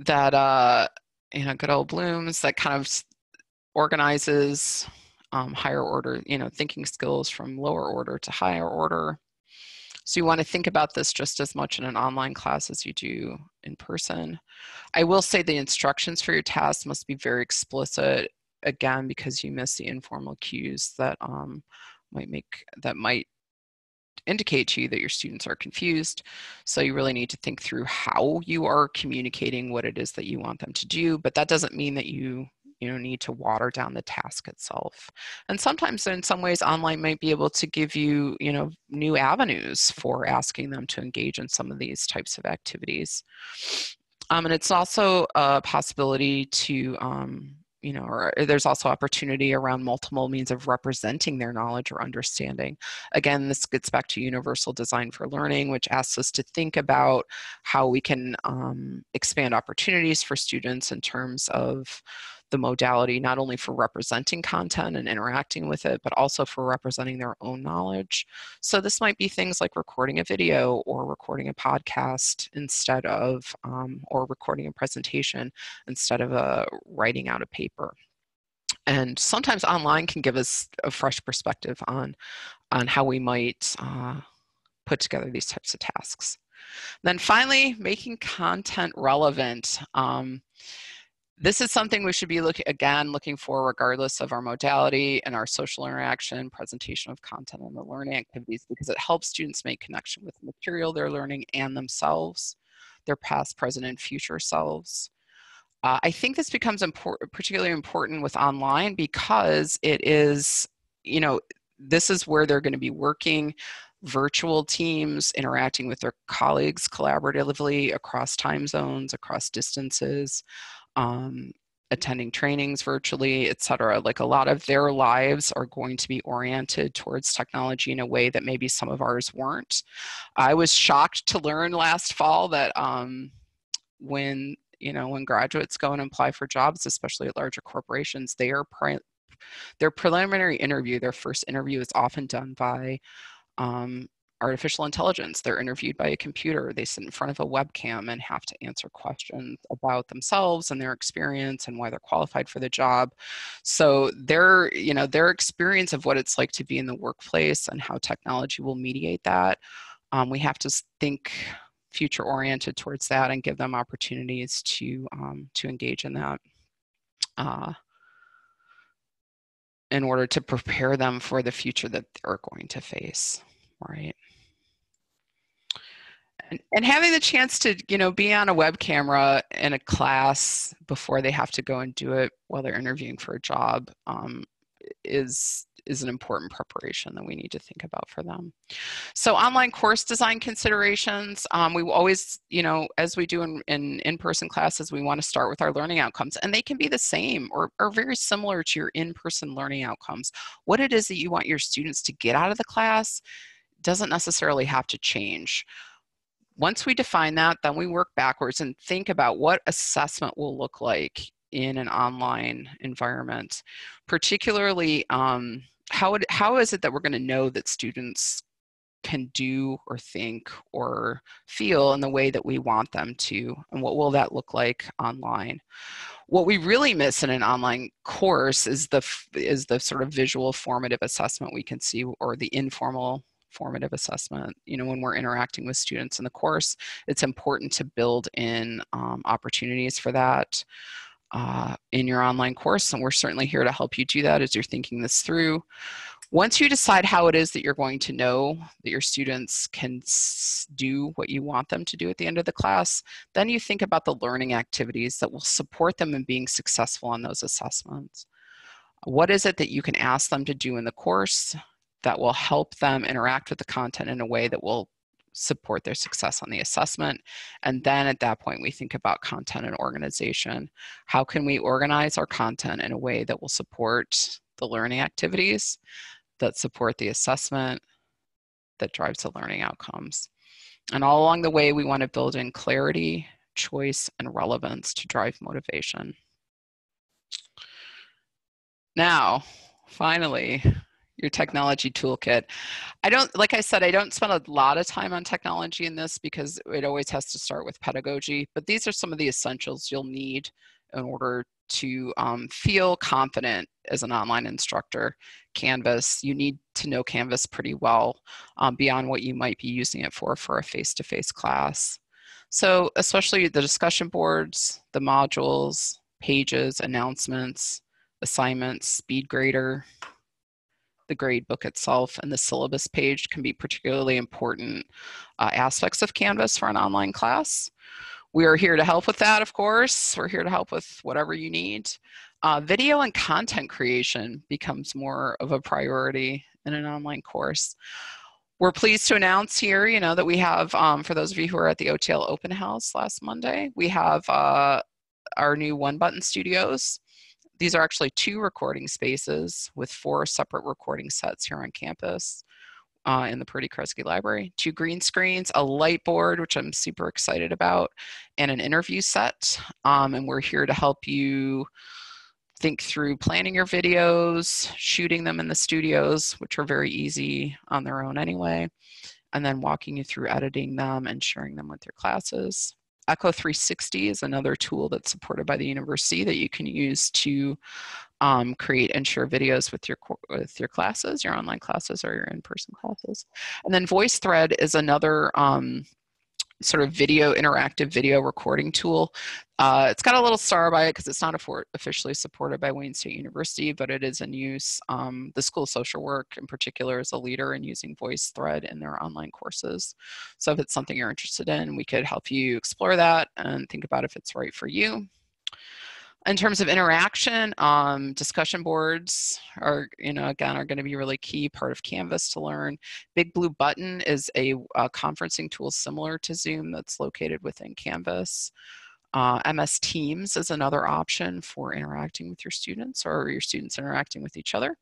Good old Bloom's that kind of organizes higher order, thinking skills from lower order to higher order. So you want to think about this just as much in an online class as you do in person. I will say the instructions for your tasks must be very explicit, again, because you miss the informal cues that might indicate to you that your students are confused. So you really need to think through how you are communicating what it is that you want them to do, but that doesn't mean that you need to water down the task itself. And sometimes in some ways online might be able to give you, new avenues for asking them to engage in some of these types of activities. And it's also a possibility to, or there's also opportunity around multiple means of representing their knowledge or understanding. Again, this gets back to universal design for learning, which asks us to think about how we can expand opportunities for students in terms of the modality, not only for representing content and interacting with it, but also for representing their own knowledge. So this might be things like recording a video or recording a podcast instead of, or recording a presentation instead of writing out a paper. And sometimes online can give us a fresh perspective on how we might put together these types of tasks. Then finally, making content relevant. This is something we should be looking for regardless of our modality and our social interaction, presentation of content, and the learning activities, because it helps students make connection with the material they're learning and themselves, their past, present, and future selves. I think this becomes particularly important with online because it is, this is where they're going to be working virtual teams, interacting with their colleagues collaboratively across time zones, across distances. Attending trainings virtually, etc. Like a lot of their lives are going to be oriented towards technology in a way that maybe some of ours weren't. I was shocked to learn last fall that when graduates go and apply for jobs, especially at larger corporations, their preliminary interview, their first interview is often done by artificial intelligence. They're interviewed by a computer. They sit in front of a webcam and have to answer questions about themselves and their experience and why they're qualified for the job. So their experience of what it's like to be in the workplace and how technology will mediate that, we have to think future oriented towards that and give them opportunities to engage in that in order to prepare them for the future that they're going to face, right? And having the chance to, be on a web camera in a class before they have to go and do it while they're interviewing for a job is an important preparation that we need to think about for them. So online course design considerations, we always, as we do in in-person classes, we want to start with our learning outcomes, and they can be the same or very similar to your in-person learning outcomes. What it is that you want your students to get out of the class doesn't necessarily have to change. Once we define that, then we work backwards and think about what assessment will look like in an online environment. Particularly, how is it that we're going to know that students can do or think or feel in the way that we want them to, and what will that look like online? What we really miss in an online course is the sort of visual formative assessment we can see, or the informal formative assessment. When we're interacting with students in the course, it's important to build in opportunities for that in your online course, and we're certainly here to help you do that as you're thinking this through. Once you decide how it is that you're going to know that your students can do what you want them to do at the end of the class, then you think about the learning activities that will support them in being successful on those assessments. What is it that you can ask them to do in the course that will help them interact with the content in a way that will support their success on the assessment? And then at that point, we think about content and organization. How can we organize our content in a way that will support the learning activities, that support the assessment, that drives the learning outcomes? And all along the way, we want to build in clarity, choice, and relevance to drive motivation. Now, finally, your technology toolkit. Like I said, I don't spend a lot of time on technology in this because it always has to start with pedagogy, but these are some of the essentials you'll need in order to feel confident as an online instructor. Canvas, you need to know Canvas pretty well beyond what you might be using it for a face-to-face class. So especially the discussion boards, the modules, pages, announcements, assignments, speed grader, the grade book itself, and the syllabus page can be particularly important aspects of Canvas for an online class. We are here to help with that, of course. We're here to help with whatever you need. Video and content creation becomes more of a priority in an online course. We're pleased to announce here, that we have, for those of you who are at the OTL Open House last Monday, we have our new One Button Studios. These are actually 2 recording spaces with 4 separate recording sets here on campus in the Purdy Kresge Library. 2 green screens, a light board, which I'm super excited about, and an interview set. And we're here to help you think through planning your videos, shooting them in the studios, which are very easy on their own anyway, and then walking you through editing them and sharing them with your classes. Echo 360 is another tool that's supported by the university that you can use to create and share videos with your classes, your online classes or your in-person classes. And then VoiceThread is another sort of interactive video recording tool. It's got a little star by it because it's not officially supported by Wayne State University, but it is in use. The School of Social Work in particular is a leader in using VoiceThread in their online courses. So if it's something you're interested in, we could help you explore that and think about if it's right for you. In terms of interaction, discussion boards are, again, are going to be a really key part of Canvas to learn. Big Blue Button is a conferencing tool similar to Zoom that's located within Canvas. MS Teams is another option for interacting with your students or your students interacting with each other.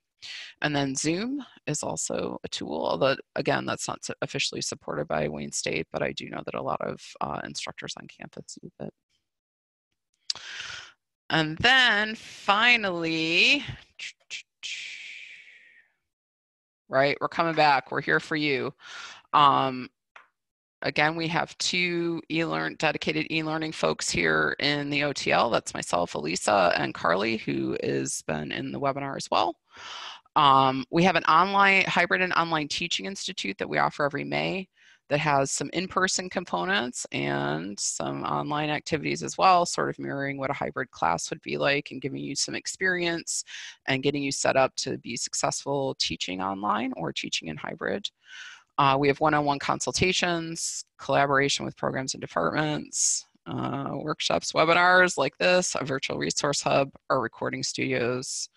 And then Zoom is also a tool, although again, that's not officially supported by Wayne State, but I do know that a lot of instructors on campus use it. And then finally, right, we're coming back. We're here for you. Again, we have 2 dedicated e-learning folks here in the OTL. That's myself, Elisa, and Carly, who has been in the webinar as well. We have an hybrid and online teaching institute that we offer every May. that has some in-person components and some online activities as well, sort of mirroring what a hybrid class would be like and giving you some experience and getting you set up to be successful teaching online or teaching in hybrid. We have one-on-one consultations, collaboration with programs and departments, workshops, webinars like this, a virtual resource hub, our recording studios.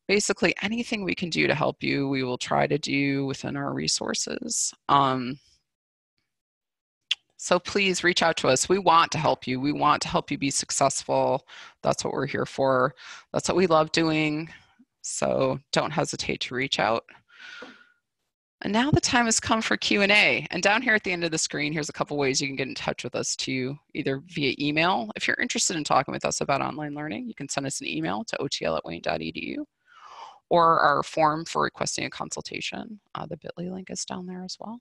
Basically anything we can do to help you, we will try to do within our resources. So please reach out to us. We want to help you. We want to help you be successful. That's what we're here for. That's what we love doing. So don't hesitate to reach out. And now the time has come for Q&A. And down here at the end of the screen, here's a couple ways you can get in touch with us too, either via email. If you're interested in talking with us about online learning, you can send us an email to otl@wayne.edu, or our form for requesting a consultation. The bit.ly link is down there as well.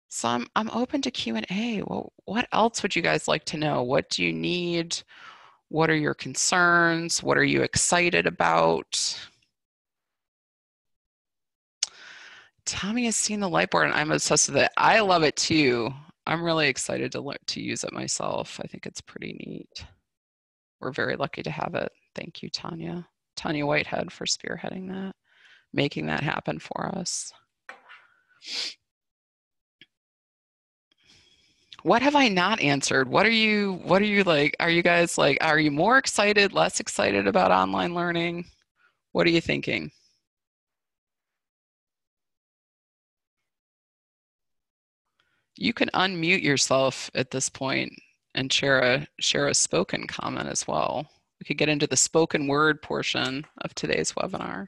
So I'm open to Q&A. Well, what else would you guys like to know? What do you need? What are your concerns? What are you excited about? Tommy has seen the Lightboard and I'm obsessed with it. I love it too. I'm really excited to use it myself. I think it's pretty neat. We're very lucky to have it. Thank you, Tanya. Tanya Whitehead for spearheading that, making that happen for us. What have I not answered? What are you like? Are you guys like, are you more excited, less excited about online learning? What are you thinking? You can unmute yourself at this point and share a spoken comment as well. We could get into the spoken word portion of today's webinar.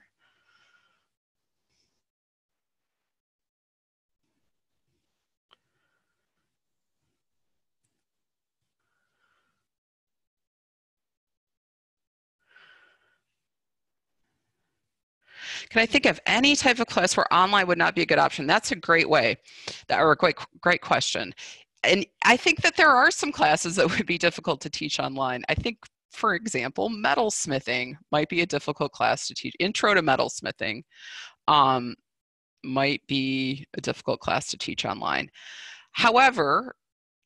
Can I think of any type of class where online would not be a good option? That's a great way, or a great question. And I think that there are some classes that would be difficult to teach online. I think, for example, metalsmithing might be a difficult class to teach. Intro to metalsmithing might be a difficult class to teach online. However,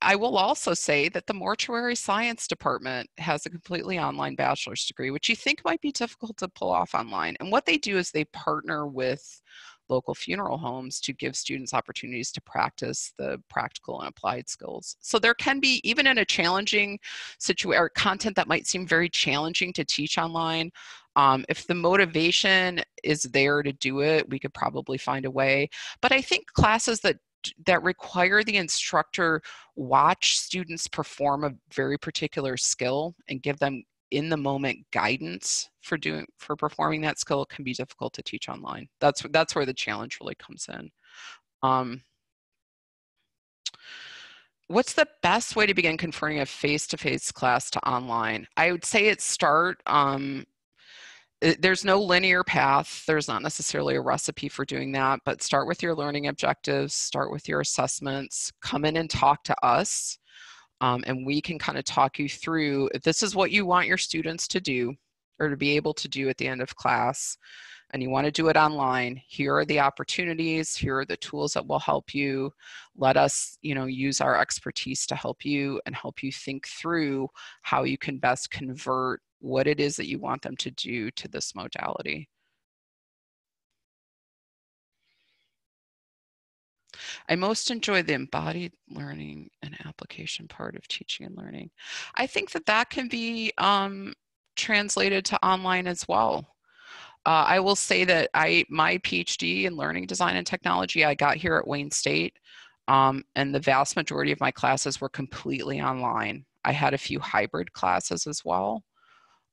I will also say that the mortuary science department has a completely online bachelor's degree, which you think might be difficult to pull off online. And what they do is they partner with local funeral homes to give students opportunities to practice the practical and applied skills. So there can be, even in a challenging situation or content that might seem very challenging to teach online, if the motivation is there to do it, we could probably find a way. But I think classes that require the instructor watch students perform a very particular skill and give them in the moment guidance for performing that skill can be difficult to teach online. That's where the challenge really comes in. What's the best way to begin converting a face-to-face class to online? I would say there's no linear path. There's not necessarily a recipe for doing that, but start with your learning objectives, start with your assessments, come in and talk to us, and we can kind of talk you through, if this is what you want your students to do or to be able to do at the end of class, and you want to do it online, here are the opportunities, here are the tools that will help you. Let us, use our expertise to help you and help you think through how you can best convert what it is that you want them to do to this modality. I most enjoy the embodied learning and application part of teaching and learning. I think that can be translated to online as well. I will say that my PhD in learning design and technology, I got here at Wayne State, and the vast majority of my classes were completely online. I had a few hybrid classes as well.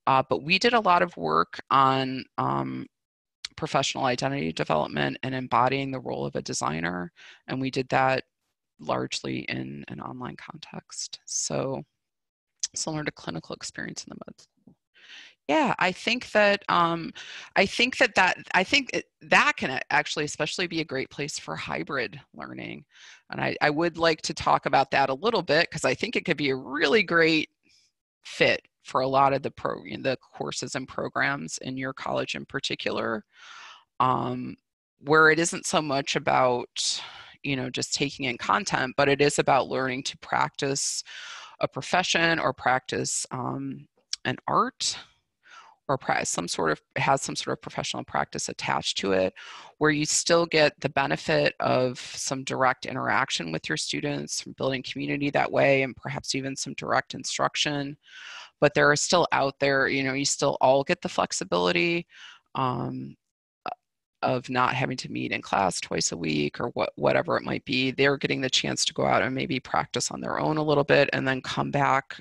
But we did a lot of work on professional identity development and embodying the role of a designer. And we did that largely in an online context. So similar to clinical experience in the med school. Yeah, I think that can actually especially be a great place for hybrid learning. And I would like to talk about that a little bit because I think it could be a really great fit for a lot of the courses and programs in your college in particular. where it isn't so much about, you know, just taking in content, but it is about learning to practice a profession or practice an art, or some sort of professional practice attached to it, where you still get the benefit of some direct interaction with your students, from building community that way, and perhaps even some direct instruction. But there are still out there, you know, you still all get the flexibility of not having to meet in class twice a week, or whatever it might be. They're getting the chance to go out and maybe practice on their own a little bit, and then come back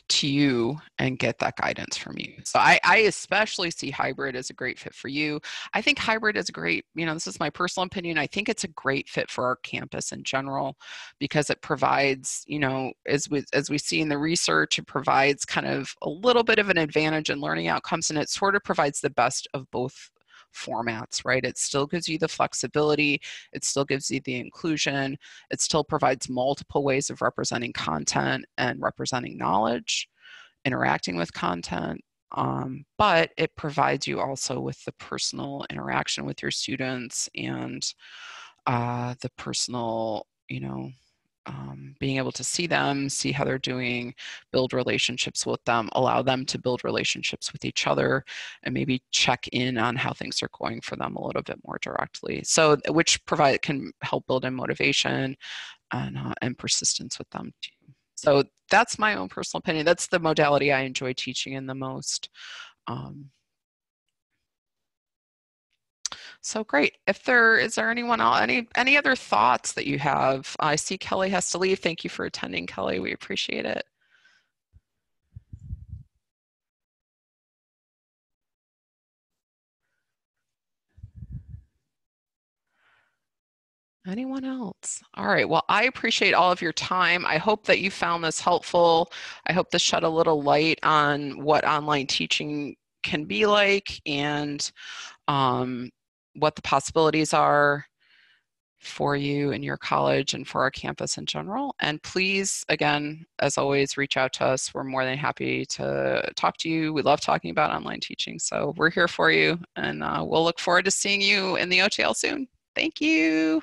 to you and get that guidance from you. So I especially see hybrid as a great fit for you. I think hybrid is a great, you know, this is my personal opinion, I think it's a great fit for our campus in general, because it provides, you know, as we see in the research, it provides kind of a little bit of an advantage in learning outcomes, and it sort of provides the best of both formats, right? It still gives you the flexibility, it still gives you the inclusion, it still provides multiple ways of representing content and representing knowledge, interacting with content, but it provides you also with the personal interaction with your students, and the personal, you know, being able to see them, see how they're doing, build relationships with them, allow them to build relationships with each other, and maybe check in on how things are going for them a little bit more directly. So, which can help build in motivation and persistence with them too. So that's my own personal opinion. That's the modality I enjoy teaching in the most. So great. Is there anyone else, any other thoughts that you have? I see Kelly has to leave. Thank you for attending, Kelly. We appreciate it. Anyone else? All right. Well, I appreciate all of your time. I hope that you found this helpful. I hope this shed a little light on what online teaching can be like, and what the possibilities are for you and your college and for our campus in general. And please, again, as always, reach out to us. We're more than happy to talk to you. We love talking about online teaching. So we're here for you, and we'll look forward to seeing you in the OTL soon. Thank you.